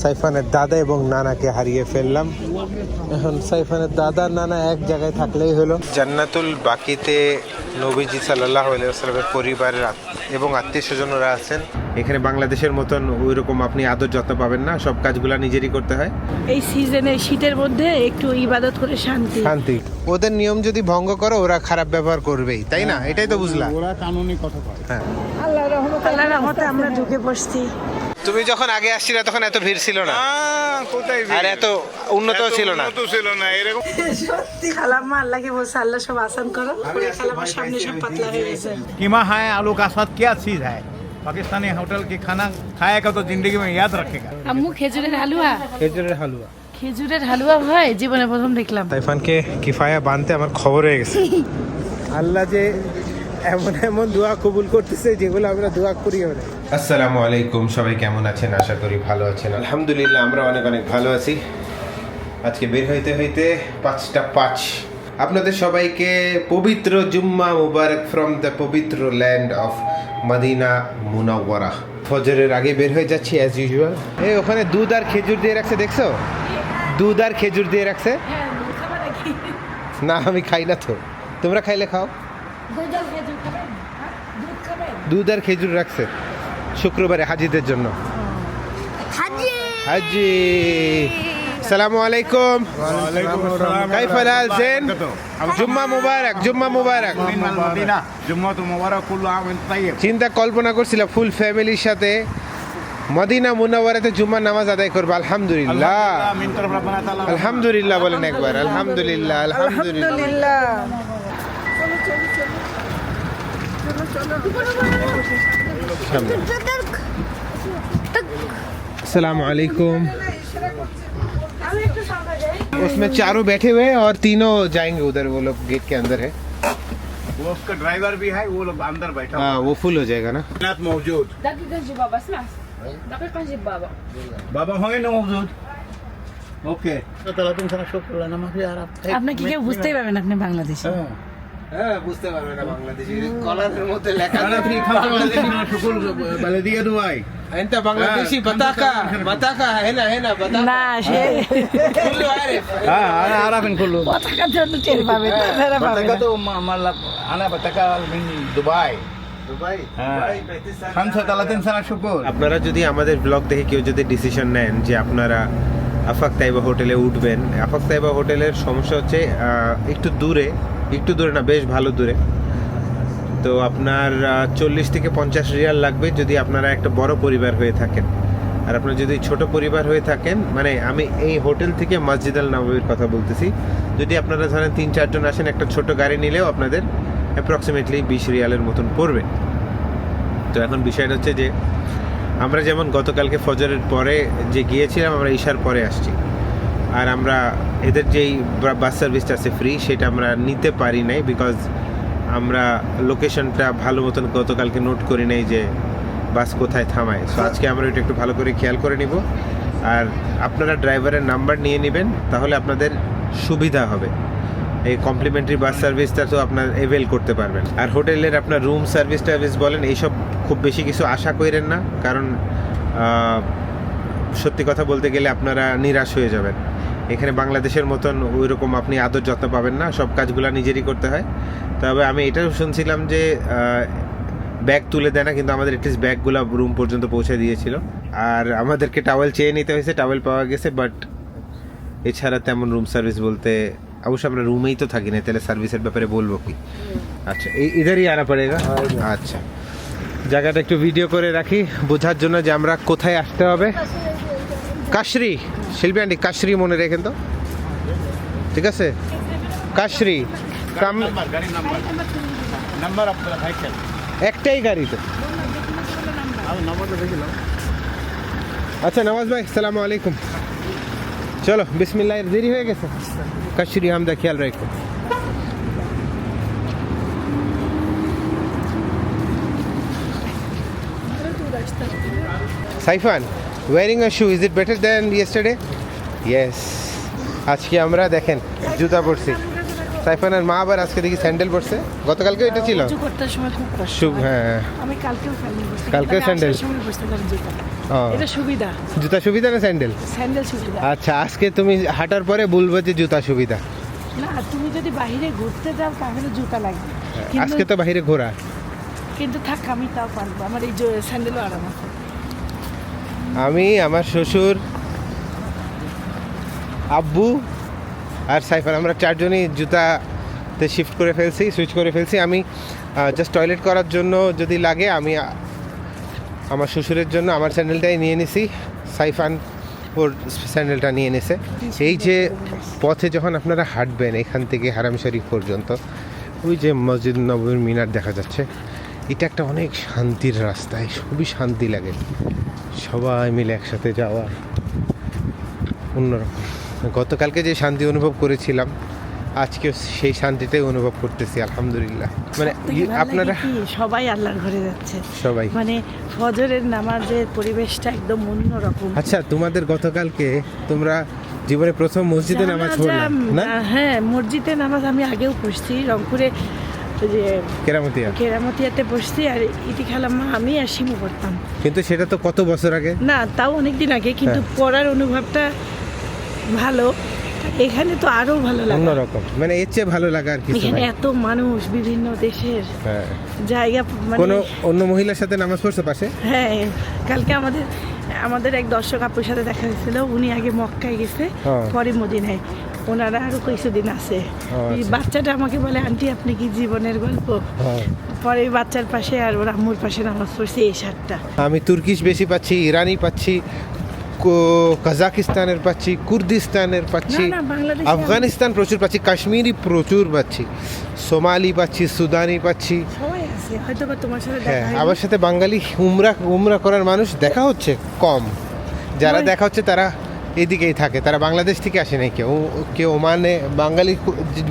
সাইফানের দাদা এবং নানাকে হারিয়ে ফেললাম। এখন সাইফানের দাদা নানা এক জায়গায় থাকলেই হলো। জান্নাতুল বাকিতে নবীজি সাল্লাল্লাহু আলাইহি ওয়াসাল্লামের পরিবারের এবং আত্মীয় স্বজনরা আছেন। এখানে বাংলাদেশের মতন ওই রকম আপনি আদর যত্ন পাবেন না, সব কাজগুলো নিজেরই করতে হয়। এই সিজনে শীতের মধ্যে একটু ইবাদত করে শান্তি। ওদের নিয়ম যদি ভঙ্গ করো ওরা খারাপ ব্যবহার করবেই, তাই না? এটাই তো বুঝলাম। ওরা কানুনি কথা বলে। হ্যাঁ, আল্লাহর রহমতে আমরা ঢুকে পড়ছি। তুমি যখন আগে আসছিলে তখন এত ভিড় ছিল না, কোথায় আর এত উন্নত ছিল না। এরকম সত্যি খালাম্মা আল্লাহকে বলছে আল্লাহ সব আসান করো। খালাম্মার সামনে সব পাতলা হয়ে গেছে। कीमा है आलू का साथ क्या चीज है पाकिस्तानी होटल के खाना खाएगा तो जिंदगी में याद रखेगा। আম্মু খেজুরের হালুয়া। খেজুরের হালুয়া, খেজুরের হালুয়া হয় জীবনে প্রথম দেখলাম। সাইফানকে কিফায়া বানতে আমার খবর হয়ে গেছে। আল্লাহ যে এমন এমন দোয়া কবুল করতেছে যেগুলো আমরা দোয়া করি। আসসালামু আলাইকুম, সবাই কেমন আছেন? আশা করি ভালো আছেন। আলহামদুলিল্লাহ আমরা অনেক অনেক ভালো আছি। আজকে বের হইতে হইতে 5:05। আপনাদের সবাইকে পবিত্র জুম্মা মুবারক ফ্রম দ্য পবিত্র ল্যান্ড অফ মদিনা মুনাওয়ারা। ফজরের আগে বের হয়ে যাচ্ছি অ্যাজ ইউজুয়াল। এই ওখানে দুধ আর খেজুর দিয়ে রাখছে, দেখছো? দুধ আর খেজুর দিয়ে রাখছে। না আমি খাই না তো, তোমরা খাইলে খাও। দুধ আর খেজুর রাখছে শুক্রবারে হাজিদের জন্য। হাজি আসসালামু আলাইকুম। কাইফা হালছেন? জুম্মা মুবারক, জুম্মা মুবারক। जुम्मा तो मुबारक कुल्लु आम वंतुम तय्यब। চিন্তা কল্পনা করছিলাম ফুল ফ্যামিলির সাথে মদিনা মুনাওয়ারাতে জুম্মার নামাজ আদায় করবো। আলহামদুলিল্লাহ, मिन तरफ रब्बना ताला আলহামদুলিল্লাহ বলেন একবার। আলহামদুলিল্লাহ, আলহামদুলিল্লাহ। अस्सलाम वालेकुम। उसमें चारों बैठे हुए हैं और तीनों जाएंगे उधर, वो लोग गेट के अंदर है। वो उसका ड्राइवर भी है, वो लोग अंदर बैठा हाँ वो फुल हो जाएगा ना। नाथ मौजूद دقيقة جيب بابا اسمع دقيقة جيب بابا बाबा होंगे ना मौजूद। ओके ताला तुम sana शुक्र है नमाज यार आप আপনি কি কেউ বুঝতেই পারবেন আপনি বাংলাদেশি। হ্যাঁ বুঝতে পারবে না বাংলাদেশি, কলারের মধ্যে লেখা انا في خمسة شكر بلدية دبي انت बांग्लादेशी बताका बताका هنا هنا बताका না সে كله عارف। انا اعرف ان كله পতাকার জন্য টের পাবে, তাছাড়া পাবে بتكا না। تو مطلب انا بتكا من دبي দুবাই 35 سنة شكر। আপনারা যদি আমাদের ব্লগ দেখে কেউ যদি ডিসিশন নেন যে আপনারা আফাক তাইবা হোটেলে উঠবেন, আফাক তাইবা হোটেলের সমস্যা হচ্ছে একটু দূরে না, বেশ ভালো দূরে। তো আপনার 40 থেকে 50 রিয়াল লাগবে যদি আপনারা একটা বড় পরিবার হয়ে থাকেন। আর আপনারা যদি ছোট পরিবার হয়ে থাকেন, মানে আমি এই হোটেল থেকে মসজিদ আল নববীর কথা বলতেছি, যদি আপনারা ধরেন 3-4 জন আসেন, একটা ছোট গাড়ি নিলেও আপনাদের অ্যাপ্রক্সিমেটলি 20 রিয়ালের মতন পড়বে। তো এখন বিষয়টা হচ্ছে যে আমরা যেমন গতকালকে ফজরের পরে যে গিয়েছিলাম, আমরা ঈশার পরে আসছি। আর আমরা এদের যেই বাস সার্ভিসটা আছে ফ্রি, সেটা আমরা নিতে পারি নাই বিকজ আমরা লোকেশনটা ভালো মতন গতকালকে নোট করি নাই যে বাস কোথায় থামায়। সো আজকে আমরা এটা একটু ভালো করে খেয়াল করে নিব। আর আপনারা ড্রাইভারের নাম্বার নিয়ে নেবেন, তাহলে আপনাদের সুবিধা হবে। এই কমপ্লিমেন্টারি বাস সার্ভিসটা তো আপনার এভেল করতে পারবেন। আর হোটেলের আপনার রুম সার্ভিস টার্ভিস বলেন, এইসব খুব বেশি কিছু আশা করেন না, কারণ সত্যি কথা বলতে গেলে আপনারা নিরাশ হয়ে যাবেন। এখানে বাংলাদেশের মতন ওই রকম আপনি আদর যত্ন পাবেন না, সব কাজগুলো নিজেরই করতে হয়। তবে আমি এটাও শুনছিলাম যে ব্যাগ তুলে দেয় না, কিন্তু আমাদের এটলিস্ট ব্যাগগুলো রুম পর্যন্ত পৌঁছে দিয়েছিল। আর আমাদেরকে টাওয়েল চেয়ে নিতে হয়েছে, টাওয়েল পাওয়া গেছে, বাট এছাড়া তেমন রুম সার্ভিস বলতে, অবশ্য আমরা রুমেই তো থাকি না, তাহলে সার্ভিসের ব্যাপারে বলবো কি? আচ্ছা ইধারই আনা পড়েগা। আচ্ছা জায়গাটা একটু ভিডিও করে রাখি বোঝার জন্য যে আমরা কোথায় আসতে হবে। কাশরি, শিল্পী আন্টি কাশরি মনে রেখেন তো, ঠিক আছে? কাশরি गाड़ी नंबर आप साइकिल একটাই গাড়িতে। नंबर तो देख लो। আচ্ছা নওয়াজ ভাই সালামু আলাইকুম। চলো বিসমিল্লাহ, দেরি হয়ে গেছে। কাশরি হামদা খেয়াল রাখো। Saifan, wearing a shoe, is it better than yesterday? Yes. আজকে আমরা দেখেন জুতা পরছি। সাইফানের মা আবার আজকে দেখি স্যান্ডেল পরছে, গতকালকে এটা ছিল উঁচু করতে সময় খুব কষ্ট শুভ। হয়। হ্যাঁ, আমি কালকেও স্যান্ডেল বসতে কালকেও স্যান্ডেল? ও, এটা সুবিধা, জুতা সুবিধা না স্যান্ডেল? স্যান্ডেল সুবিধা। আচ্ছা, আজকে তুমি হাঁটার পরে বলবো যে জুতা সুবিধা। না, তুমি যদি বাইরে ঘুরতে যাও তাহলে জুতা লাগবে, আজকে তো বাইরে ঘোরা। কিন্তু থাক, আমি তাও পারবো, আমার এই স্যান্ডেলও আরাম আছে। আমি, আমার শ্বশুর, আব্বু আর সাইফান, আমরা চারজনই জুতাতে শিফট করে ফেলছি, সুইচ করে ফেলছি। আমি জাস্ট টয়লেট করার জন্য যদি লাগে আমি আমার শ্বশুরের জন্য আমার স্যান্ডেলটাই নিয়ে নিছি, সাইফান ওর স্যান্ডেলটা নিয়ে নিছে। এই যে পথে যখন আপনারা হাঁটবেন এখান থেকে হারাম শরীফ পর্যন্ত, ওই যে মসজিদ নববীর মিনার দেখা যাচ্ছে, এটা একটা অনেক শান্তির রাস্তায়, খুবই শান্তি লাগে সবাই মিলে একসাথে যাওয়া, অন্যরকম। গতকালকে যে শান্তি অনুভব করেছিলাম আজকেও সেই শান্তিটাই অনুভব করতেছি, আলহামদুলিল্লাহ। মানে সবথেকে ভালো লাগে আপনারা কি, সবাই আল্লাহর ঘরে যাচ্ছে, সবাই। মানে ফজরের নামাজের পরিবেশটা একদম অন্যরকম। আচ্ছা, তোমাদের গতকালকে তোমরা জীবনে প্রথম মসজিদে নামাজ পড়লে না? হ্যাঁ, মসজিদে নামাজ আমি আগেও পড়ছি, রংপুরে ওই যে কেরামতিয়া। কেরামতিয়াতে পড়ছি, আর ইতি খালাম্মা আমি আর শিমু পড়তাম। কিন্তু সেটা তো কত বছর আগে। না, তাও অনেকদিন আগে, কিন্তু পড়ার অনুভবটা ভালো। এখানে তো আরো ভালো লাগে, অন্যরকম, মানে এর চেয়ে ভালো লাগা আর কিছু এখানে নাই। এত মানুষ, বিভিন্ন দেশের হ্যাঁ। জায়গা, মানে কোনো অন্য মহিলার সাথে নামাজ পড়ছো পাশে? হ্যাঁ, কালকে আমাদের এক দর্শক আপুর সাথে দেখা হয়েছিল, উনি আগে মক্কায় গেছে, হ্যাঁ। পরে মদিনায়, ওনারা আরো কিছুদিন আছে। এই আচ্ছা। বাচ্চাটা আমাকে বলে, আন্টি আপনি কি জীবনের গল্প? হ্যাঁ। পরে এই বাচ্চার পাশে আর ওর আম্মুর পাশে নামাজ পড়ছে এই 7টা। আমি তুর্কিশ বেশি পাচ্ছি, ইরানি পাচ্ছি, কাজাকিস্তানের পাচ্ছি, কুর্দিস্তানের পাচ্ছি, না, বাংলাদেশে আফগানিস্তান প্রচুর পাচ্ছি, কাশ্মীরি প্রচুর পাচ্ছি, সোমালি পাচ্ছি, সুদানি পাচ্ছি। সবাই আছে, হয়তো বা তোমার সাথে হ্যাঁ, দেখা আমার সাথে বাঙালি উমরা করার মানুষ দেখা হচ্ছে কম। যারা দেখা হচ্ছে তারা এদিকেই থাকে, তারা বাংলাদেশ থেকে আসে নাই। কেউ ওমানে বাঙালি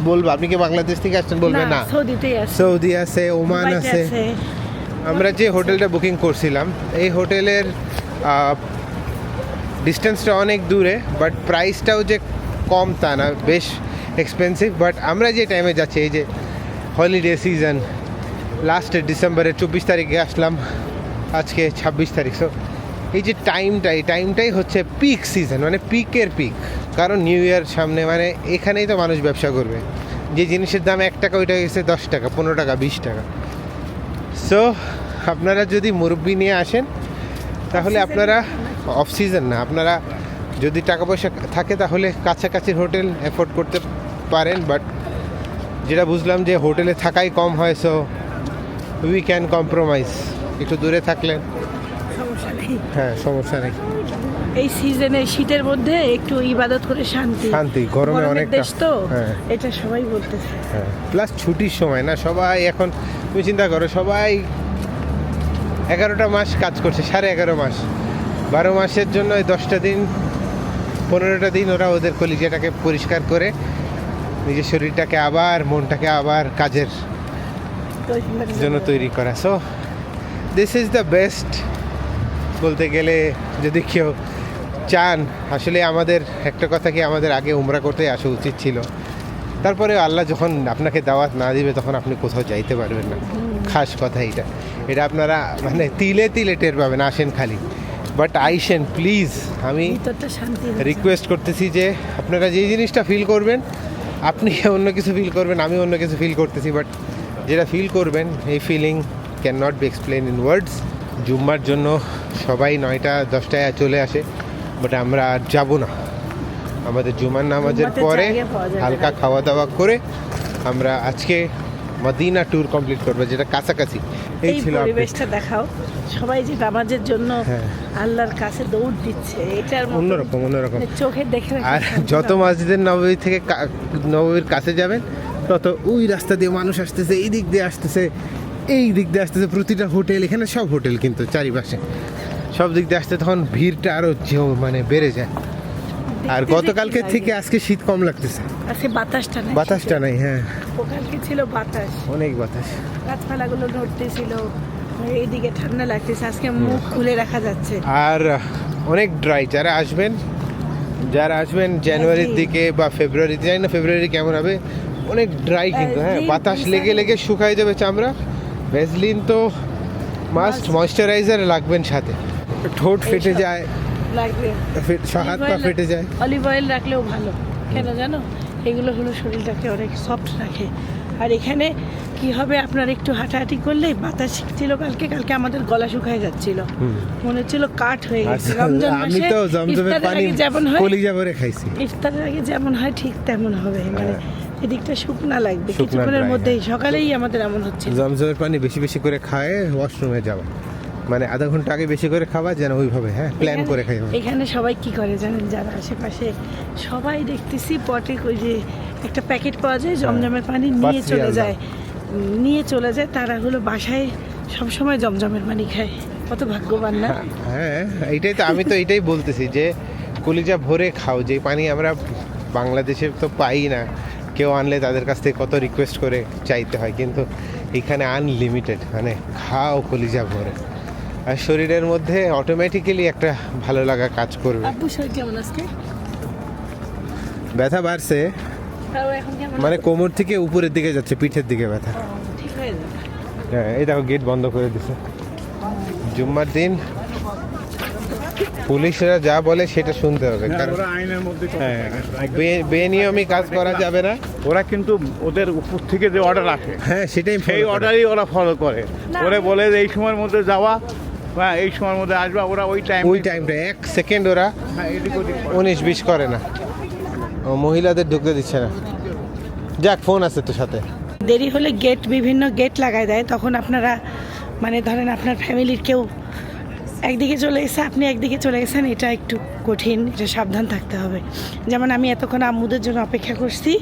বলবে, আপনি কি বাংলাদেশ থেকে আসছেন? বলবে না, সৌদিতেই আছে, সৌদি আছে, ওমান দুবাইতে আছে। আমরা যে হোটেলটা বুকিং করছিলাম, এই হোটেলের ডিস্টেন্সটা অনেক দূরে, বাট প্রাইসটাও যে কম তা না, বেশ এক্সপেন্সিভ। বাট আমরা যে টাইমে যাচ্ছি, এই যে হলিডে সিজন, লাস্টে ডিসেম্বরের 24 তারিখে আসলাম, আজকে 26 তারিখ। সো এই যে টাইমটাই হচ্ছে পিক সিজন, মানে পিকের পিক। কারণ নিউ ইয়ার সামনে, মানে এখানেই তো মানুষ ব্যবসা করবে। যে জিনিসের দাম 1 টাকা, ওইটা গেছে 10 টাকা, 15 টাকা, 20 টাকা। সো আপনারা যদি মুরব্বি নিয়ে আসেন তাহলে আপনারা অফ সিজন না, আপনারা যদি টাকা পয়সা থাকে তাহলে কাছাকাছির হোটেল অ্যাফোর্ড করতে পারেন। বাট যেটা বুঝলাম যে হোটেলে থাকাই কম হয়, সো উই ক্যান কম্প্রোমাইজ, একটু দূরে থাকলে সমস্যা নেই। হ্যাঁ, সমস্যা নেই। এই সিজনে শীতের মধ্যে একটু ইবাদত করে শান্তি, গরমে গরমের অনেকটা। দেশ তো, হ্যাঁ। এটা সবাই বলতেছে। হ্যাঁ, প্লাস ছুটির সময় না, সবাই এখন তুমি চিন্তা করো, সবাই 11টা মাস কাজ করছে, 11.5 মাস, 12 মাসের জন্য 10টা দিন, 15টা দিন ওরা ওদের কলিজাটাকে পরিষ্কার করে নিজের শরীরটাকে আবার, মনটাকে আবার কাজের জন্য তৈরি করা। So this is the best বলতে গেলে। যদি কেউ চান, আসলে আমাদের একটা কথা কি, আমাদের আগে উমরা করতে আসা উচিত ছিল। তারপরে আল্লাহ যখন আপনাকে দাওয়াত না দিবে তখন আপনি কোথাও যাইতে পারবেন না। খাস কথা এটা আপনারা মানে তিলে তিলে টের পাবেন, আসেন খালি। বাট আইসেন প্লিজ, আমি ভিতরটা শান্তি হচ্ছে। রিকোয়েস্ট করতেছি যে আপনারা যেই জিনিসটা ফিল করবেন, আপনি অন্য কিছু ফিল করবেন, আমি অন্য কিছু ফিল করতেছি, বাট যেটা ফিল করবেন এই feeling can not be explain in words. জুম্মার জন্য সবাই 9টা-10টায় চলে আসে, বাট আমরা আর যাবো না। আমাদের জুমার নামাজের জুম্মাতে পরে জায়গা পাওয়া যায় না। হালকা খাওয়া দাওয়া করে আমরা আজকে মদিনা ট্যুর কমপ্লিট করবো, যেটা কাছাকাছি। এই এই ছিল update। পরিবেশটা দেখাও, সবাই যে নামাজের জন্য হ্যাঁ। আল্লাহর কাছে দৌড় দিচ্ছে, এটার মতো অন্যরকম মানে চোখে দেখে রাখা আর শান্তি যত পাবে। মসজিদের নববী থেকে নববীর কাছে যাবেন, তত ওই রাস্তা দিয়ে মানুষ আসতেছে, এই দিক দিয়ে আসতেছে, এই দিক দিয়ে আসতেছে, প্রতিটা হোটেল, এখানে সব হোটেল কিন্তু চারিপাশে সব দিক দিয়ে আসতে, তখন ভিড়টা আরো মানে বেড়ে যায়। আর দেখতে গতকালকে দেখতে থেকে লাগে। আজকে শীত কম লাগতেছে, আজকে বাতাসটা নাই, বাতাসটা নাই। হ্যাঁ, কালকে ছিল বাতাস, অনেক বাতাস। গাছপালাগুলো নড়তেছিল, এইদিকে ঠান্ডা লাগতেছে, আজকে মুখ খুলে রাখা যাচ্ছে। আর অনেক ড্রাই। যারা আসবেন জানুয়ারির দিকে বা ফেব্রুয়ারিতে, জানি না ফেব্রুয়ারি কেমন হবে, অনেক ড্রাই কিন্তু, হ্যাঁ, বাতাস লেগে লেগে শুকায় যাবে চামড়া। ভ্যাসলিন তো মাস্ট, ময়শ্চারাইজার লাগবেন সাথে। ঠোঁট ফেটে যায়, লাগবে। হাত পা ফেটে যায়। অলিভ অয়েল রাখলেও ভালো, কেন জানো? এগুলো হলো শরীরটাকে অনেক সফট রাখে। আর এখানে কি হবে, আপনার একটু হাঁটাহাঁটি করলেই বাতাস ছিল। কালকে আমাদের গলা শুকায় যাচ্ছিল, মনে হচ্ছিল কাঠ হয়ে গেছে। রমজান আচ্ছা, আমি মাসে তো জমজমের ইফতারের পানি আগে যেমন হয়, কলিজা ভরে খাইছি। ইফতারের আগে যেমন হয় ঠিক তেমন হবে। মানে এদিকটা শুকনা লাগবে শুকনা কিছুক্ষণের dry, মধ্যেই। সকালেই আমাদের এমন হচ্ছিল। জমজমের পানি বেশি বেশি করে খায় ওয়াশরুমে যাওয়া, মানে আধা ঘন্টা আগে বেশি করে খাওয়া, যেন ওইভাবে হ্যাঁ প্ল্যান করে খাই। এখানে সবাই কি করে জানেন, যারা আশেপাশে সবাই দেখতেছি পটে ওই যে একটা প্যাকেট পাওয়া যায় জমজমের পানি, নিয়ে চলে যায়, তারা হলো বাসায় সবসময় জমজমের পানি খায়। কত ভাগ্যবান না? হ্যাঁ, এইটাই তো, আমি তো এইটাই বলতেছি যে কলিজা ভরে খাও। যে পানি আমরা বাংলাদেশে তো পাই না, কেউ আনলে তাদের কাছ থেকে কত রিকোয়েস্ট করে চাইতে হয়, কিন্তু এখানে আনলিমিটেড, মানে খাও কলিজা ভরে। আর শরীরের মধ্যে অটোমেটিক্যালি একটা ভালো লাগা কাজ করবে। আব্বু শরীর কেমন আজকে? ব্যথা বাড়ছে, তাও এখন কেমন? মানে কোমর থেকে উপরের দিকে যাচ্ছে, পিঠের দিকে ব্যথা। ঠিক হয়ে যাবে। হ্যাঁ, এই দেখো গেট বন্ধ করে দিছে। জুম্মার দিন পুলিশরা যা বলে সেটা শুনতে হবে, কারণ ওরা আইনের মধ্যে হ্যাঁ, বেনিয়মী কাজ করা যাবে না। ওরা কিন্তু ওদের উপর থেকে যে অর্ডার আসে হ্যাঁ, সেটাই সেই follow করে। অর্ডারই ওরা ফলো করে। ওরা বলে যে এই সময়ের মধ্যে যাওয়া বা এই সময়ের মধ্যে আসবা, ওরা ওই টাইমটা 1 সেকেন্ড ওরা এদিক ওদিক করে। 19-20 করে না। ও মহিলাদের ঢুকতে দিচ্ছে না। যাক, ফোন আছে তো সাথে। দেরি হলে বিভিন্ন গেট লাগায় দেয়, তখন আপনারা মানে ধরেন আপনার ফ্যামিলির কেউ একদিকে চলে গেছে, আপনি একদিকে চলে গেছেন, এটা একটু কঠিন, এটা সাবধান থাকতে হবে। যেমন আমি এতক্ষণ আম্মুদের জন্য অপেক্ষা করছি,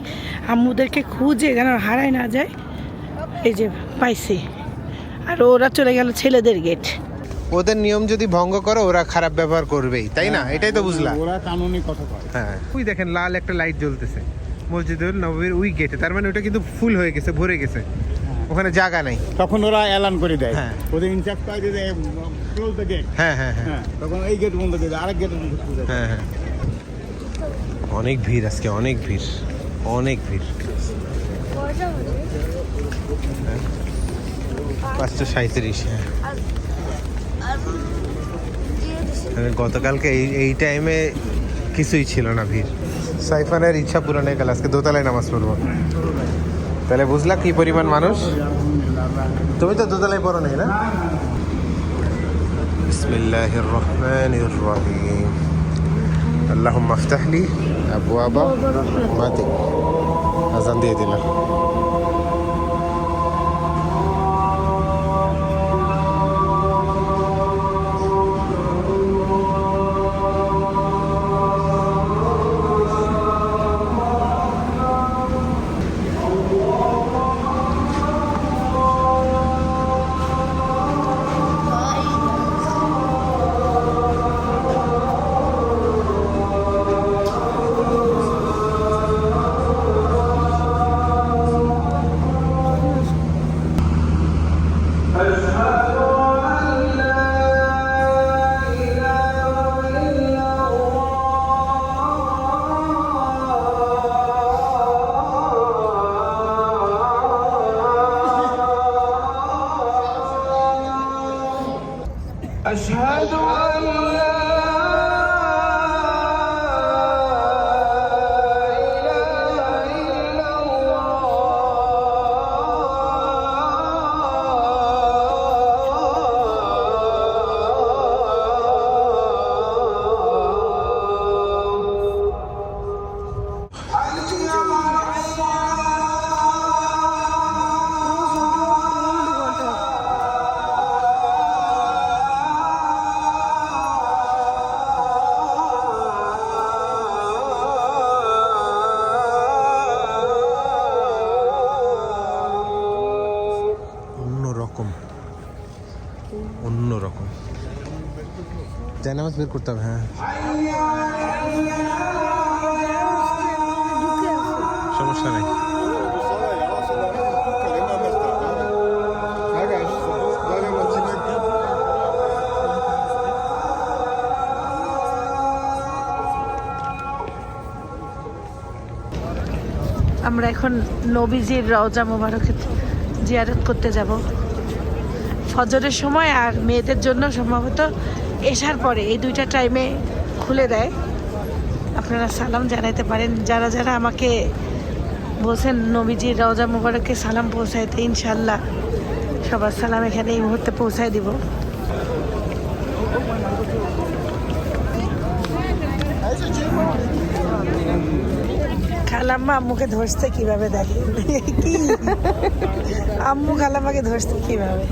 আম্মুদেরকে খুঁজে যেন হারায় না যায়। এই যে পাইছি, আর ওরা চলে গেল ছেলেদের গেট। ওদের নিয়ম যদি ভঙ্গ করো, ওরা খারাপ ব্যবহার করবেই, তাই না? এটাই তো বুঝলা। ওরা কানুনি কথা কয়। হ্যাঁ, ওই দেখেন লাল একটা লাইট জ্বলতেছে মসজিদুল নববীর ওই গেটে, তার মানে ওটা কিন্তু ফুল হয়ে গেছে, ভরে গেছে, ওখানে জায়গা নাই। তখন ওরা এলান করে দেয়, হ্যাঁ। ওদের ইনচার্জ পাই যে ক্লোজ দ্য গেট। হ্যাঁ হ্যাঁ হ্যাঁ হ্যাঁ, তখন এই গেট বন্ধ করে দেয়, আরেক গেট বন্ধ করে দেয়। হ্যাঁ হ্যাঁ, অনেক ভিড় আজকে, অনেক ভিড়, অনেক ভিড়। 537। হ্যাঁ, গতকালকে এই টাইমে কিছুই ছিল না ভিড়। সাইফানের ইচ্ছা পূরণ হয়ে গেল, আজকে দোতলায় নামাজ পড়বো। তাহলে বুঝলা কি পরিমাণ মানুষ। তুমি তো দোতলায় পড়ো নাই না? বিসমিল্লাহির রহমানির রহিম। আল্লাহুম্মা আফতাহ লি আবওয়াবা রাহমাতিক। আযান দিয়ে দিলাম। أشهد أن لا إله إلا অন্যরকম জানামাজ বের করতে হবে। হ্যাঁ, সমস্যা নাই। আমরা এখন নবীজির রওজা মোবারকে জিয়ারত করতে যাব ফজরের সময়, আর মেয়েদের জন্য সম্ভবত এশার পরে, এই দুইটা টাইমে খুলে দেয়। আপনারা সালাম জানাইতে পারেন, যারা যারা আমাকে বলছেন নবীজির রওজা মোবারকে সালাম পৌঁছাইতে, ইনশাল্লাহ সবার সালাম এখানে এই মুহূর্তে পৌঁছায় দিব। খালাম্মা আম্মুকে ধরছে কিভাবে দেখে, কি আম্মু খালাম্মাকে ধরছে কিভাবে।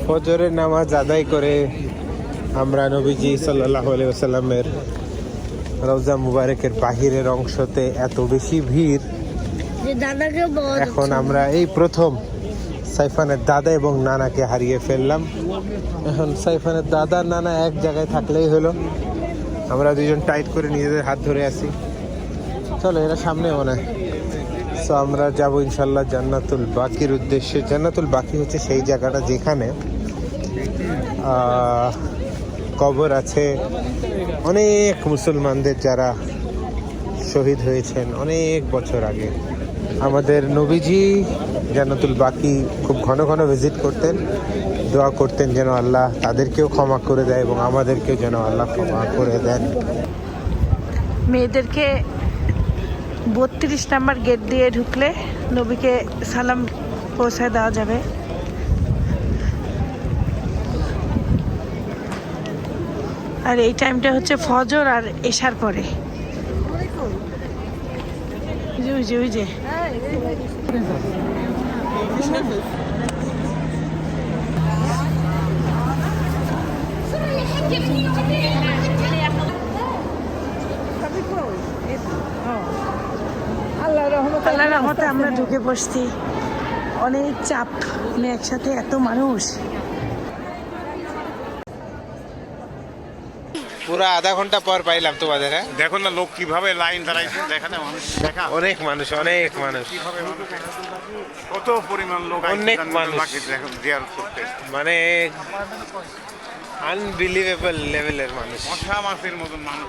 ফজরের নামাজ আদায় করে আমরা নবীজি সাল্লাল্লাহু আলাইহি ওয়াসাল্লামের রওজা মুবারকের বাহিরের অংশতে এত বেশি ভিড়, এখন আমরা এই প্রথম সাইফানের দাদা এবং নানাকে হারিয়ে ফেললাম। এখন সাইফানের দাদা নানা এক জায়গায় থাকলেই হলো, আমরা দুজন টাইট করে নিজেদের হাত ধরে আছি। চলো, এরা সামনে মনে হয়। সো আমরা যাব ইনশাল্লাহ জান্নাতুল বাকির উদ্দেশ্যে। জান্নাতুল বাকি হচ্ছে সেই জায়গাটা যেখানে কবর আছে অনেক মুসলমানদের যারা শহীদ হয়েছেন অনেক বছর আগে। আমাদের নবীজি জান্নাতুল বাকি খুব ঘন ঘন ভিজিট করতেন, দোয়া করতেন যেন আল্লাহ তাদেরকেও ক্ষমা করে দেয় এবং আমাদেরকেও যেন আল্লাহ ক্ষমা করে দেন। মেয়েদেরকে 32 নাম্বার গেট দিয়ে ঢুকলে নবীকে সালাম পৌঁছায় দেওয়া যাবে। আর এই টাইমটা হচ্ছে ফজর আর এশার পরে। ওই যে ওই যে আল্লাহর রহমতে আমরা ঢুকে বসছি। অনেক চাপ, মানে একসাথে এত মানুষ। পুরো আধা ঘন্টা পর পাইলাম তোমাদের। হ্যাঁ, দেখো না লোক কিভাবে লাইন দাঁড়াইছে, দেখা না মানুষ, দেখা অনেক মানুষ, অনেক মানুষ, কিভাবে মানুষ, কত পরিমাণ লোক অনেক মানুষ। জিয়ারত করতে, মানে আনবিলিভেবল লেভেলের মানুষ, মশা মাছির মতন মানুষ।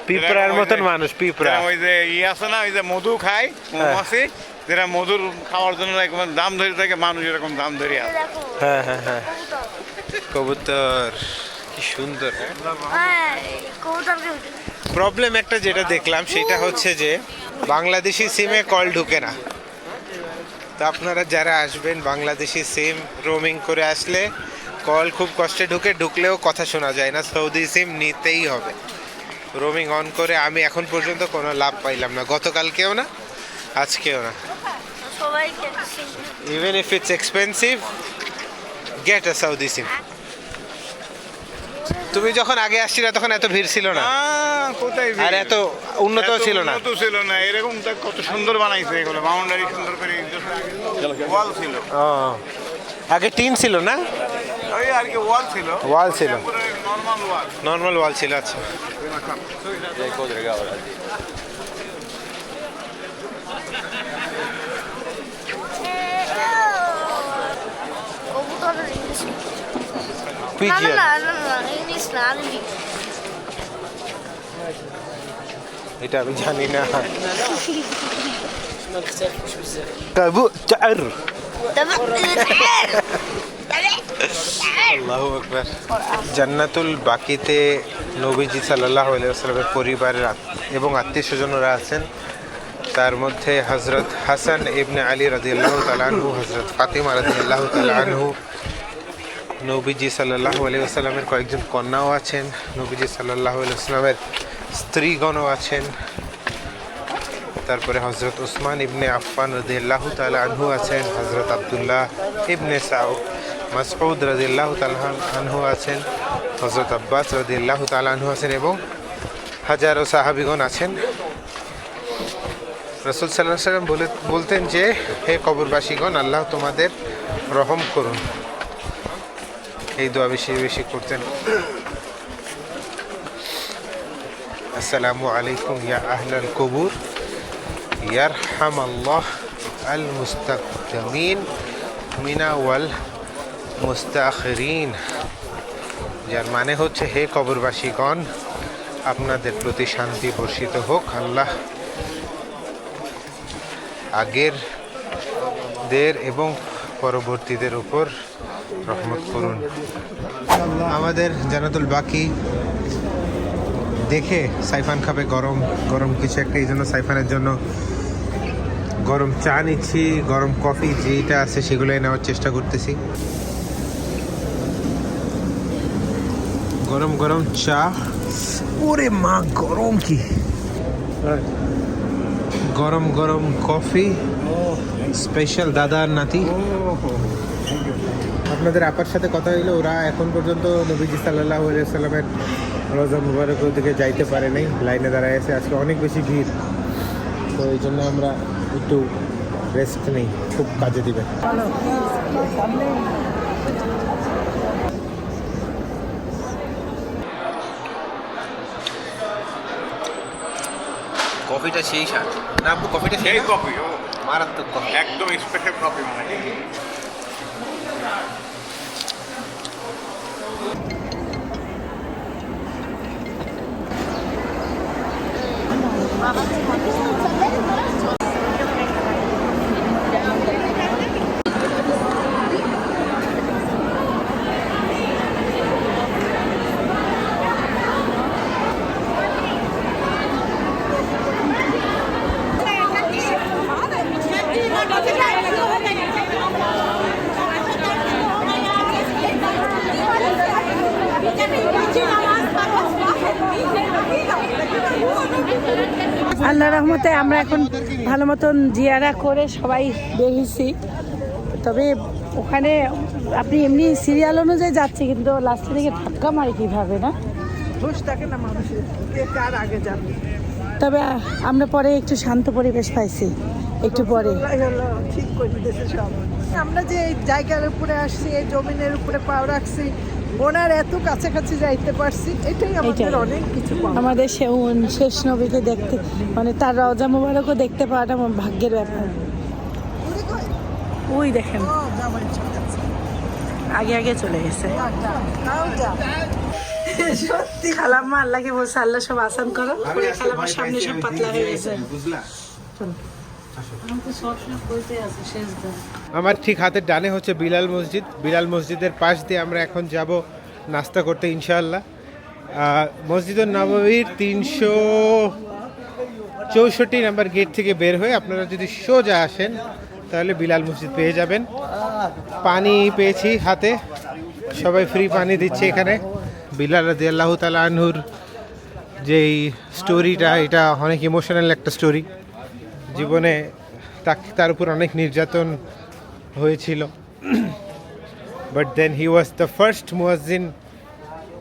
পিঁপড়ার মতন মানুষ, পিঁপড়া। ওই যে আছে না, ওই যে মধু খায় মৌমাছি, যেটা মধুর খাওয়ার জন্য একবার দাম ধরে থাকে, মানুষ এরকম দাম ধরে আছে। হ্যাঁ হ্যাঁ হ্যাঁ, কবুতর কি সুন্দর। প্রবলেম একটা যেটা দেখলাম সেটা হচ্ছে যে বাংলাদেশি সিমে কল ঢুকে না। তো আপনারা যারা আসবেন বাংলাদেশি সিম রোমিং করে আসলে কল খুব কষ্টে ঢুকে, ঢুকলেও কথা শোনা যায় না। সৌদি সিম নিতেই হবে রোমিং অন করে। আমি এখন পর্যন্ত কোনো লাভ পাইলাম না, গতকালকেও না, আজকেও না। Even if it's expensive, get a Saudi SIM. তুমি যখন আগে আসছিলে তখন এত ভিড় ছিল না, কোথায় আর এত উন্নত ছিল না। উন্নত ছিল না, এরকম কত সুন্দর বানাইছে এগুলো, বাউন্ডারি সুন্দর করে, ওয়াল ছিল। ও, আগে টিন ছিল না, ওই আর কি ওয়াল ছিল, ওয়াল ছিল, নরমাল ওয়াল, নর্মাল ওয়াল ছিল। আচ্ছা, পিজিয়ন এটা আমি জানি না। কাবুতর, আল্লাহু আকবার। জান্নাতুল বাকিতে নবীজি সাল্লাল্লাহু আলাইহি ওয়াসাল্লামের পরিবারের এবং আত্মীয় স্বজনরা আছেন। তার মধ্যে হযরত হাসান ইবনে আলী রাদিয়াল্লাহু তাআলা আনহু, হযরত ফাতিমা রাদিয়াল্লাহু তাআলা আনহু, নবীজি সাল্লাল্লাহু আলাইহি ওয়াসাল্লামের কয়েকজন কন্যাও আছেন, নবীজি সাল্লাল্লাহু আলাইহি ওয়াসাল্লামের স্ত্রীগণও আছেন। তারপরে হযরত উসমান ইবনে আফফান রাদিয়াল্লাহু তাআলা আনহু আছেন, হযরত আব্দুল্লাহ ইবনে সাউদ মাসউদ রাদিয়াল্লাহু তাআলা আনহু আছেন, হযরত আব্বাস রাদিয়াল্লাহু তাআলা আনহু আছেন এবং হাজারো সাহাবীগণ আছেন। রাসূল সাল্লাল্লাহু আলাইহি ওয়াসাল্লাম বলতেন যে, হে কবরবাসীগণ, আল্লাহ তোমাদের রহম করুন। এই দোয়া বেশি বেশি করতেন। আসসালামু আলাইকুম ইয়া আহলাল কবুর, ইয়ারহামাল্লাহ আল মুস্তাকদিমিন মিনা ওয়াল মুস্তাখিরিন। যার মানে হচ্ছে, হে কবরবাসীগণ, আপনাদের প্রতি শান্তি বর্ষিত হোক। আল্লাহ আগের দের এবং পরবর্তীদের উপর রহমত করুন। আমাদের জান্নাতুল বাকি দেখে সাইফান খাবে গরম গরম কিছু একটা, এই জন্য সাইফানের জন্য গরম চা নিচ্ছি, গরম কফি যেটা আছে সেগুলোই নেওয়ার চেষ্টা করতেছি। গরম গরম চা, ওরে মা গরম কি, গরম গরম কফি, স্পেশাল দাদা আর নাতি। আপনাদের আপার সাথে কথা হইলো, ওরা এখন পর্যন্ত নবীজি সাল্লাল্লাহু আলাইহি সাল্লামের রোজা মুবারক দিকে যাইতে পারে নাই, লাইনে দাঁড়ায় আছে। আজকে অনেক বেশি ভিড়, তো এই জন্য আমরা একটু রেস্ট নেই, খুব কাজে দিবে। কফিটা সেই স্বাদ না আপু, কফিটা সেই কফি ও মারাত্মক কফি। একদম স্পেশাল কফি মানে। আল্লাহ রহমতে আমরা এখন ভালো মতন জিয়ারা করে সবাই বেরিয়েছি। তবে ওখানে আপনি এমনি সিরিয়াল অনুযায়ী যাচ্ছে, কিন্তু লাস্টের দিকে ধাক্কা মারে কীভাবে না, হুশ থাকে না মানুষের, কে কার আগে যাবে। তবে আমরা পরে একটু শান্ত পরিবেশ পাইছি একটু পরে। আল্লাহ হলো ঠিক করে দিতেছে সব। আমরা যে এই জায়গার উপরে আসছি, এই জমিনের উপরে পাও রাখছি, ওনার এত কাছাকাছি যাইতে পারছি, এটাই আমাদের এটাই। অনেক কিছু পাওয়া। আমাদের শেষ নবীকে দেখতে, মানে তার রওজা মুবারকও দেখতে পাওয়াটা আমার ভাগ্যের ব্যাপার। ওই দেখেন ও, জামাই চলে গেছে। আগে আগে চলে গেছে। তাও যা। সত্যি খালাম্মা আল্লাহকে বলছে, আল্লাহ সব আসান করো। খালাম্মার সামনে সব পাতলা হয়ে গেছে। আমার ঠিক হাতের ডানে হচ্ছে বিলাল মসজিদ। বিলাল মসজিদের পাশ দিয়ে আমরা এখন যাব নাস্তা করতে ইনশাআল্লাহ। মসজিদুন নববীর 364 নাম্বার গেট থেকে বের হয়ে আপনারা যদি সোজা আসেন তাহলে বিলাল মসজিদ পেয়ে যাবেন। পানি পেয়েছি হাতে, সবাই ফ্রি পানি দিচ্ছে এখানে। বিলাল রাদিয়াল্লাহু তাআলা আনহুর যেই স্টোরিটা, এটা অনেক ইমোশনাল একটা স্টোরি। জীবনে তার উপর অনেক নির্যাতন হয়েছিল, but then he was the first muezzin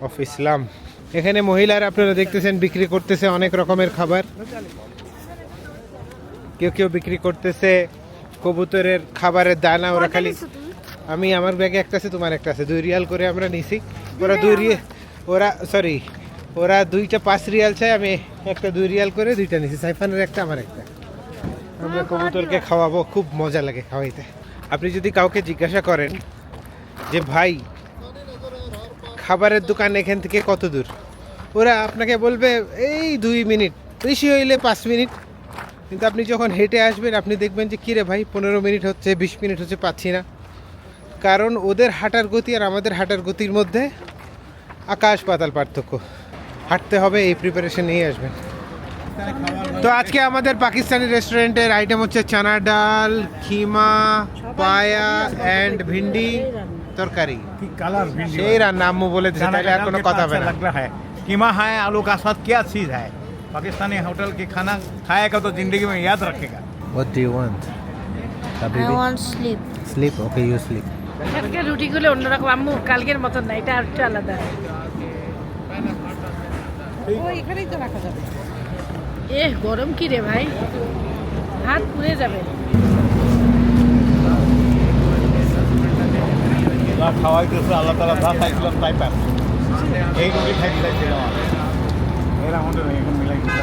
of Islam. এখানে মহিলারা আপনারা দেখতেছেন বিক্রি করতেছে অনেক রকমের খাবার। কেউ কেউ বিক্রি করতেছে কবুতরের খাবারের দানা। ওরা খালি, আমি আমার ব্যাগে একটা আছে, তোমার একটা আছে, 2 রিয়াল করে আমরা নিছি। ওরা দুইটা 5 রিয়াল চাই, আমি একটা 2 রিয়াল করে দুইটা নিছি। সাইফানের একটা, আমার একটা। আমরা কবুতরকে খাওয়াবো, খুব মজা লাগে খাওয়াইতে। আপনি যদি কাউকে জিজ্ঞাসা করেন যে ভাই খাবারের দোকান এখান থেকে কত দূর, ওরা আপনাকে বলবে এই 2 মিনিট, বেশি হইলে 5 মিনিট। কিন্তু আপনি যখন হেঁটে আসবেন আপনি দেখবেন যে কিরে ভাই 15 মিনিট হচ্ছে, 20 মিনিট হচ্ছে, পাচ্ছি না। কারণ ওদের হাঁটার গতি আর আমাদের হাঁটার গতির মধ্যে আকাশ পাতাল পার্থক্য। হাঁটতে হবে, এই প্রিপারেশন নিয়ে আসবেন। তো আজকে আমাদের পাকিস্তানি রেস্টুরেন্টের আইটেম হচ্ছে চানা ডাল, খিমা, পায়া অ্যান্ড ভিন্ডি তরকারি। कलर সেই রান্না আম্মু বলে দিচ্ছে, তাহলে আর কোনো কথা হবে না। लग रहा है कीमा है, आलू का साथ क्या चीज़ है। पाकिस्तानी होटल के खाना खाएगा तो जिंदगी में याद रखेगा। What do you want? I want sleep. Sleep? Okay, you sleep. এখানকার রুটিগুলো অন্যরকম আম্মু, কালকের মতন না, এটা আর একটু আলাদা। ও এখানেই তো রাখা যাবে। গরম কি রে ভাই, হাত পুড়ে যাবে। খাওয়াইতেছে আল্লাহ তাআলা, যা চাইছিলাম তাই পাই। এই রুটি খাইতে চাইছিলাম আমি, এরা আমাদের এখন মিলাই দিচ্ছে।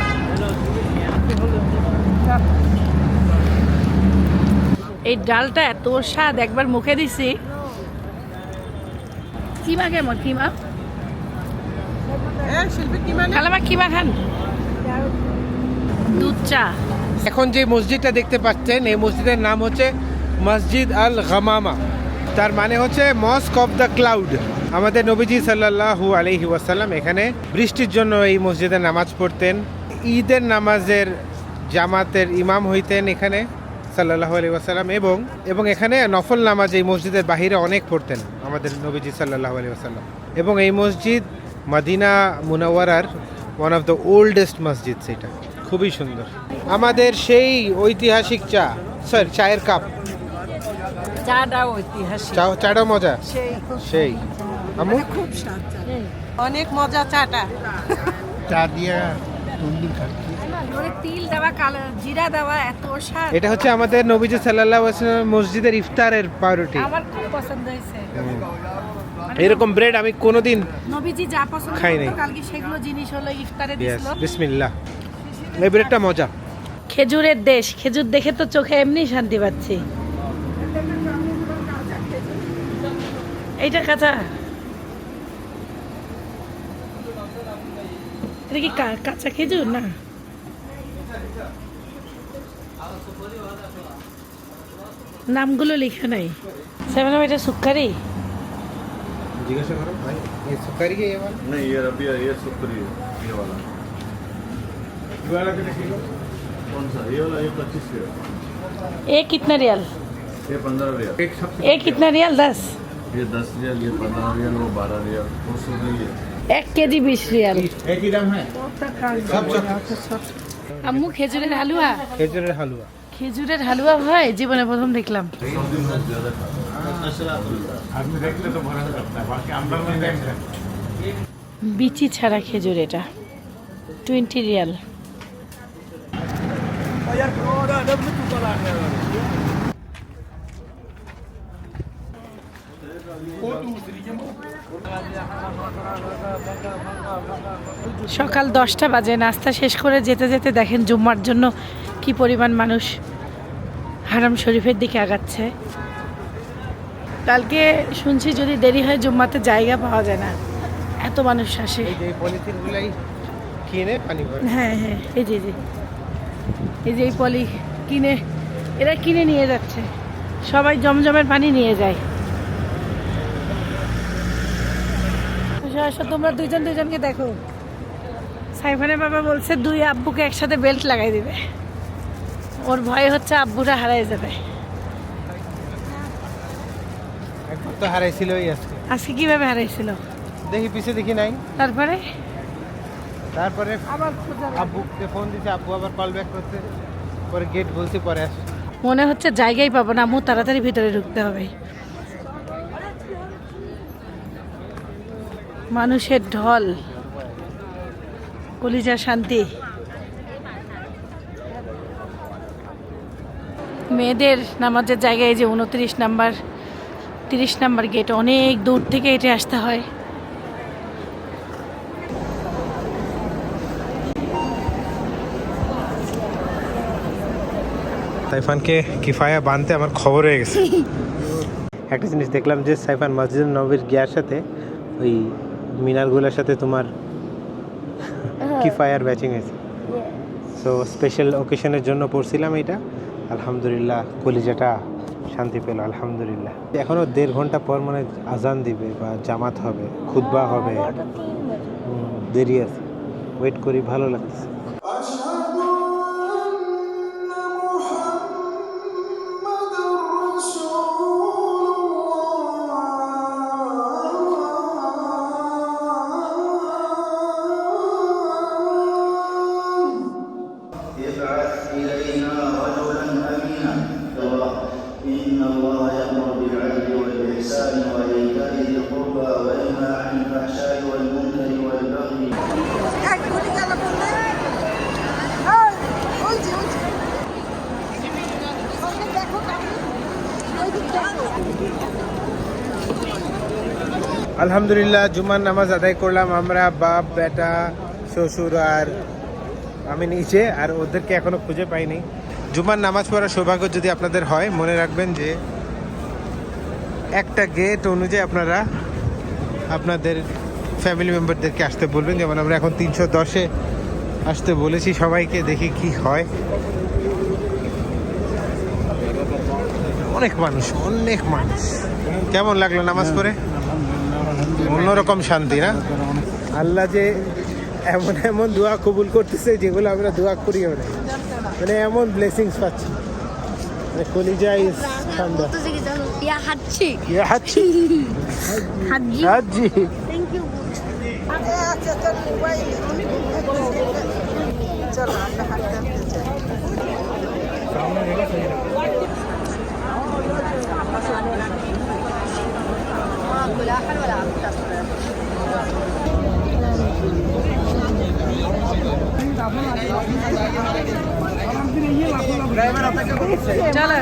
এই ডালটা এত স্বাদ, একবার মুখে দিছি। কিমা কেমন? কিমা খালামা কিমা খান? দুধ চা। এখন যে মসজিদটা দেখতে পাচ্ছেন এই মসজিদের নাম হচ্ছে মসজিদ আল গামামা, তার মানে হচ্ছে মস্ক অফ দ্য ক্লাউড। আমাদের নবীজি সাল্লাল্লাহু আলাইহি ওয়াসাল্লাম এখানে বৃষ্টির জন্য এই মসজিদে নামাজ পড়তেন। ঈদের নামাজের জামাতের ইমাম হইতেন এখানে সাল্লাল্লাহু আলাইহি ওয়াসাল্লাম, এবং এখানে নফল নামাজ এই মসজিদের বাহিরে অনেক পড়তেন আমাদের নবীজি সাল্লাল্লাহু আলাইহি ওয়াসাল্লাম। এবং এই মসজিদ মদিনা মুনাওয়ারার ওয়ান অফ দ্য ওল্ডেস্ট মসজিদ, সেটা খুবই সুন্দর। আমাদের সেই ঐতিহাসিক চায়ের কাপ, চাটা ঐতিহাসিক, চাটা মজা সেই। আমু খুব স্বাদ, অনেক মজা চাটা। চা দিয়ে তন্দুর খাচ্ছি। তিল দেওয়া, কালো জিরা দেওয়া, এত স্বাদ। এটা হচ্ছে আমাদের নবীজি সাল্লাল্লাহু আলাইহি ওয়াসাল্লাম মসজিদের ইফতারের পাউরুটি। আমার খুব পছন্দ হয়েছে। এরকম ব্রেড আমি কোনোদিন নবীজি যা পছন্দ খাই নাই। করতো কালকে সেগুলো জিনিস হলো ইফতারে দিছিল। বিসমিল্লাহ। এই ব্রেডটা মজা। খেজুরের দেশ, খেজুর দেখে তো চোখে এমনি শান্তি পাচ্ছি। এইটা কাঁচা, এটা কি কাঁচা খেজুর না? নামগুলো লেখা নাই। সেভেন এটা সুক্কারি। জিজ্ঞাসা করো ভাই, এই সুকারি কে ये वाला? नहीं ये रबी ये सुक्री है ये वाला ये वाला कितने किलो? कौन सा ये वाला ये 25 रियल ये कितना रियल? ये 15 रियल एक सबसे ये कितना रियल? 10। ये 10 रियल ये 15 रियल वो 12 रियल वो सब नहीं है 1 কেজি 20 রিয়াল। एक ही दाम है सब। আম্মু খেজুরের হালুয়া। খেজুরের হালুয়া। খেজুরের হালুয়া হয় জীবনে প্রথম দেখলাম। आदमी देख ले तो भरा करता है, बाकी अंदर में देख ले। বিচি ছাড়া খেজুর, এটা 20 রিয়াল। সকাল 10টা বাজে, নাস্তা শেষ করে যেতে যেতে দেখেন জুম্মার জন্য কি পরিমাণ মানুষ হারাম শরীফের দিকে আগাচ্ছে। কালকে শুনছি যদি দেরি হয় জুম্মাতে জায়গা পাওয়া যায় না, এত মানুষ আসে। এই যে পলিথিনগুলাই কিনে পানি ভরে। হ্যাঁ হ্যাঁ, এই যে এই পলি কিনে, এরা কিনে নিয়ে যাচ্ছে, সবাই জমজমের পানি নিয়ে যায়। আসো তোমরা দুজনকে দেখো। সাইফানের বাবা বলছে 2 আব্বুকে একসাথে বেল্ট লাগাই দিবে, ওর ভয় হচ্ছে আব্বুরা হারাই যাবে। একবার তো হারাইছিলই আজকে। আজকে কিভাবে হারাইছিল? দেখি পিছে দেখি নাই। তারপরে আবার আব্বুকে ফোন দিছে, আব্বু আবার কল ব্যাক করতে, পরে গেট বলছি পরে আস। মনে হচ্ছে জায়গাই পাবো না, আম্মু তাড়াতাড়ি ভিতরে ঢুকতে হবে। মানুষের ঢল, কলিজার শান্তি। মেয়েদের নামাজের জায়গায় যে 29 নাম্বার 30 নাম্বার গেট, অনেক দূর থেকে হেঁটে আসতে হয়। সাইফানকে কিফায়া বানতে আমার খবর হয়ে গেছে। একটা জিনিস দেখলাম যে সাইফান মসজিদ নবীর গিয়ার সাথে ওই মিনারগুলোর সাথে তোমার কিফায়ার ম্যাচিং হয়েছে। সো স্পেশাল অকেশনের জন্য পড়ছিলাম এটা। আলহামদুলিল্লাহ কলিজাটা শান্তি পেল, আলহামদুলিল্লাহ। এখনও 1.5 ঘন্টা পর মানে আজান দিবে বা জামাত হবে, খুতবা হবে, দেরি আছে, ওয়েট করি, ভালো লাগছে। আলহামদুলিল্লাহ জুমার নামাজ আদায় করলাম আমরা, বাপ বেটা শ্বশুর আর আমি নিচে, আর ওদেরকে এখনো খুঁজে পাইনি। জুমার নামাজ পড়ার সৌভাগ্য যদি আপনাদের হয়, মনে রাখবেন যে একটা গেট অনুযায়ী আপনারা আপনাদের ফ্যামিলি মেম্বারদেরকে আসতে বলবেন। যেমন আমরা এখন 310-এ আসতে বলেছি সবাইকে, দেখি কি হয়। অনেক মানুষ, অনেক মানুষ। কেমন লাগলো নামাজ পড়ে? অন্যরকম শান্তি না? আল্লাহ যে এমন এমন দোয়া কবুল করতেছে যেগুলো আমরা দোয়া করিও না, মানে এমন ব্লেসিংস পাচ্ছি, মানে কলিজা ইজ ঠান্ডা। يا حجي ইয়া হাজ্জি حجي হাজ্জি। আচ্ছা চল চলো আমরা হাঁটতে হাঁটতে যাই। চলো,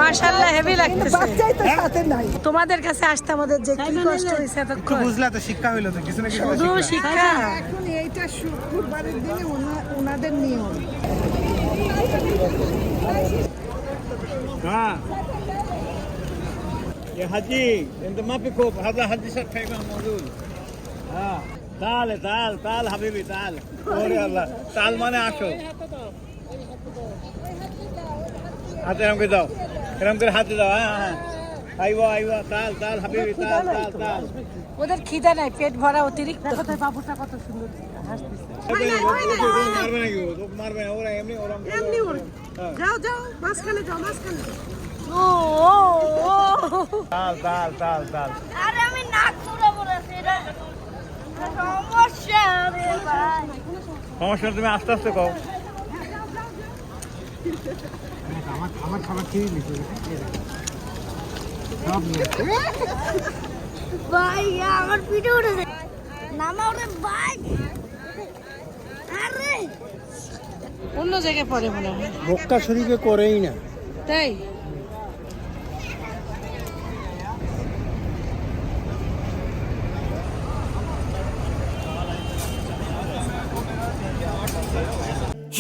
মাশাআল্লাহ হেভি লাগতেছে। বাচ্চাই তো সাথে নাই। তোমাদের কাছে আসতে আমাদের যে কি কষ্ট হয়েছে একটু এতক্ষণ। বুঝলা তো, শিক্ষা হইলো তো, কিছু না কিছু শুধু শিক্ষা। এখন এইটা শুক্রবারের দিনে ওনাদের নিয়ম। ها يا حجي انت ما في كوب، هذا حجي شرف خيمه موجود. ها تعال تعال تعال حبيبي تعال. يا الله تعال معنا عشو. হাতে এরকম করে দাও, এরকম করে হাতে দাও। হ্যাঁ হ্যাঁ আইবা আইবা تعال تعال حبيبي تعال تعال تعال. ওদের খিদা নাই, পেট ভরা অতিরিক্ত। কোথায় বাবুটা কত সুন্দর হাসতেছে। মারবে নাকি? ও মারবে না, ওরা এমনি ওরকম এমনি ওর যাও যাও মাঝখানে যাও মাঝখানে যাও। ও ও ও তাল তাল তাল তাল। আরে আমি নাক পুরো পড়েছি রে সমস্যা রে ভাই সমস্যা তুমি আস্তে আস্তে কও। আমার খাবার খেয়ে নিচ্ছি। ভাই আমার পিঠে উঠেছে নামাও রে ভাই আরে অন্য জায়গায় পড়ে মনে হয়। মক্কা শরীফে করেই না। তাই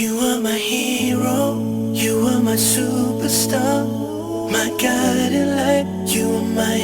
You are my hero, you are my superstar, my guiding light, you are my